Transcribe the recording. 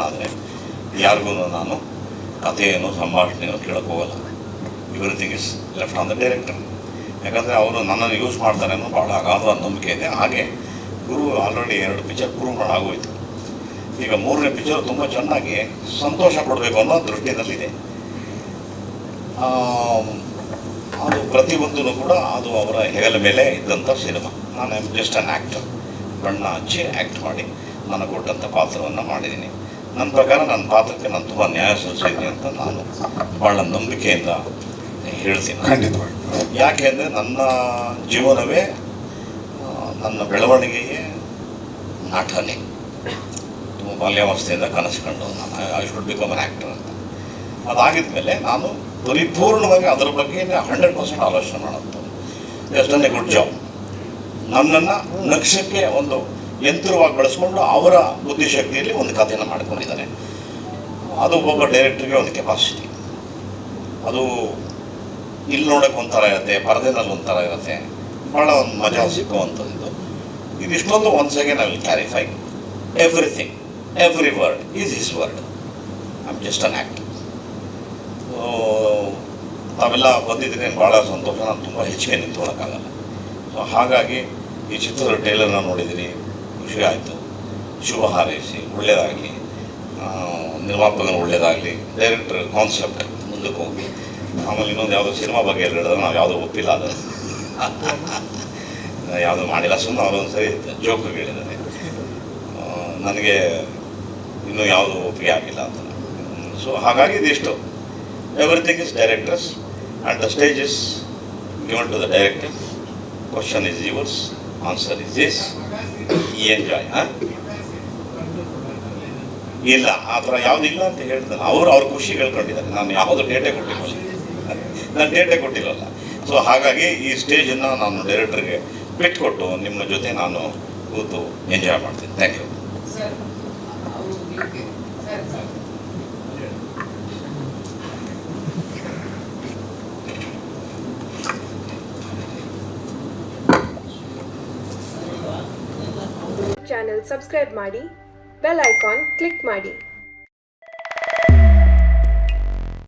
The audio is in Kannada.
ಆದರೆ ಯಾರಿಗೂ ನಾನು ಕಥೆಯನ್ನು ಸಂಭಾಷಣೆಯನ್ನು ಕೇಳೋಕ್ಕೆ ಹೋಗಲ್ಲ. Everything is left on the director. ಯಾಕಂದರೆ ಅವರು ನನ್ನನ್ನು ಯೂಸ್ ಮಾಡ್ತಾರೆ ಅನ್ನೋ ಭಾಳ ಅಗಾಧವಾದ ನಂಬಿಕೆ ಇದೆ. ಹಾಗೆ ಗುರು ಆಲ್ರೆಡಿ 2 ಪಿಕ್ಚರ್ ಪ್ರೂವ್ ಮಾಡಾಗೋಯ್ತು. ಈಗ 3ನೇ ಪಿಕ್ಚರ್ ತುಂಬ ಚೆನ್ನಾಗಿ ಸಂತೋಷ ಕೊಡಬೇಕು ಅನ್ನೋ ದೃಷ್ಟಿಯಲ್ಲಿದೆ. ಅದು ಪ್ರತಿಯೊಂದೂ ಕೂಡ ಅದು ಅವರ ಹೆಗಲ ಮೇಲೆ ಇದ್ದಂಥ ಸಿನಿಮಾ. ನಾನು ಜಸ್ಟ್ ಅನ್ ಆ್ಯಕ್ಟರ್, ಬಣ್ಣ ಹಚ್ಚಿ ಆ್ಯಕ್ಟ್ ಮಾಡಿ ನನಗೆ ಕೊಟ್ಟಂಥ ಪಾತ್ರವನ್ನು ಮಾಡಿದ್ದೀನಿ. ನನ್ನ ಪ್ರಕಾರ ನನ್ನ ಪಾತ್ರಕ್ಕೆ ನಾನು ತುಂಬ ನ್ಯಾಯ ಸಲ್ಲಿಸಿದ್ದೀನಿ ಅಂತ ನಾನು ಭಾಳ ನಂಬಿಕೆಯಿಂದ ಹೇಳ್ತೀನಿ. ಖಂಡಿತವಾಗಿ. ಯಾಕೆ ಅಂದರೆ ನನ್ನ ಜೀವನವೇ, ನನ್ನ ಬೆಳವಣಿಗೆಯೇ ನಾಟನೆ. ತುಂಬ ಬಾಲ್ಯಾವಸ್ಥೆಯಿಂದ ಕನಸು ಕಂಡು ನಾನು I should become an actor ಅಂತ. ಅದಾಗಿದ ಮೇಲೆ ನಾನು ಪರಿಪೂರ್ಣವಾಗಿ ಅದರ ಬಗ್ಗೆ 100% ಆಲೋಚನೆ ಮಾಡೋದು. Just A good job. ನನ್ನನ್ನು ನಕ್ಷಕ್ಕೆ ಒಂದು ಯಂತ್ರವಾಗಿ ಬಳಸ್ಕೊಂಡು ಅವರ ಬುದ್ಧಿಶಕ್ತಿಯಲ್ಲಿ ಒಂದು ಕಥೆಯನ್ನು ಮಾಡ್ಕೊಂಡಿದ್ದಾರೆ. ಅದು ಒಬ್ಬ ಡೈರೆಕ್ಟ್ರಿಗೆ ಒಂದು ಕೆಪಾಸಿಟಿ. ಅದು ಇಲ್ಲಿ ನೋಡೋಕೆ ಒಂಥರ ಇರುತ್ತೆ, ಪರದೆನಲ್ಲಿ ಒಂಥರ ಇರುತ್ತೆ, ಭಾಳ ಒಂದು ಮಜಾ ಸಿಕ್ಕುವಂಥದ್ದು. ಇದಿಷ್ಟೊಂದು once again I will clarify everything, every word is his word. I am just an actor. ತಾವೆಲ್ಲ ಬಂದಿದ್ದೀನಿ, ಭಾಳ ಸಂತೋಷ. ನಾನು ತುಂಬ ಹೆಚ್ಚಿಗೆ ನಿಂತ್ಕೊಳ್ಳೋಕ್ಕಾಗಲ್ಲ. ಸೊ ಹಾಗಾಗಿ ಈ ಚಿತ್ರದ ಟ್ರೇಲರ್ನ ನೋಡಿದ್ದೀನಿ, ಖುಷಿ ಆಯಿತು. ಶುಭ ಹಾರೈಸಿ, ಒಳ್ಳೆಯದಾಗಲಿ, ನಿರ್ಮಾಪಕನ ಒಳ್ಳೆಯದಾಗಲಿ, ಡೈರೆಕ್ಟರ್ ಕಾನ್ಸೆಪ್ಟ್ ಮುಂದಕ್ಕೆ ಹೋಗಿ. ಆಮೇಲೆ ಇನ್ನೊಂದು ಯಾವುದೋ ಸಿನಿಮಾ ಬಗ್ಗೆ ಹೇಳಿದ್ರೆ ನಾವು ಯಾವುದೋ ಒಪ್ಪಿಲ್ಲ, ಅದು ಯಾವುದೂ ಮಾಡಿಲ್ಲ. ಸುಮ್ಮನೆ ಅವರೊಂದು ಸರಿ ಜೋಕು ಹೇಳಿದ್ದಾರೆ, ನನಗೆ ಇನ್ನೂ ಯಾವುದು ಒಪ್ಪಿಗೆ ಆಗಿಲ್ಲ ಅಂತ. ಸೊ ಹಾಗಾಗಿ ಇದಿಷ್ಟು, everything is directors and the stage is given to the director. Question is yours, answer is this, enjoy. ಇಲ್ಲ, ಆ ಥರ ಯಾವುದಿಲ್ಲ ಅಂತ ಹೇಳ್ತಾರೆ. ಅವ್ರ ಖುಷಿ ಹೇಳ್ಕೊಂಡಿದ್ದಾರೆ. ನಾನು ಯಾವುದು ಡೇಟೇ ಕೊಟ್ಟಿಲ್ಲ, ನಾನು ಡೇಟೇ ಕೊಟ್ಟಿಲ್ಲಲ್ಲ. ಸೊ ಹಾಗಾಗಿ ಈ ಸ್ಟೇಜನ್ನು ನಾನು ಡೈರೆಕ್ಟರ್ಗೆ ಬಿಟ್ಕೊಟ್ಟು ನಿಮ್ಮ ಜೊತೆ ನಾನು ಕೂತು ಎಂಜಾಯ್ ಮಾಡ್ತೀನಿ. Thank you. ಚಾನೆಲ್ ಸಬ್ಸ್ಕ್ರೈಬ್ ಮಾಡಿ, ಬೆಲ್ ಐಕಾನ್ ಕ್ಲಿಕ್ ಮಾಡಿ.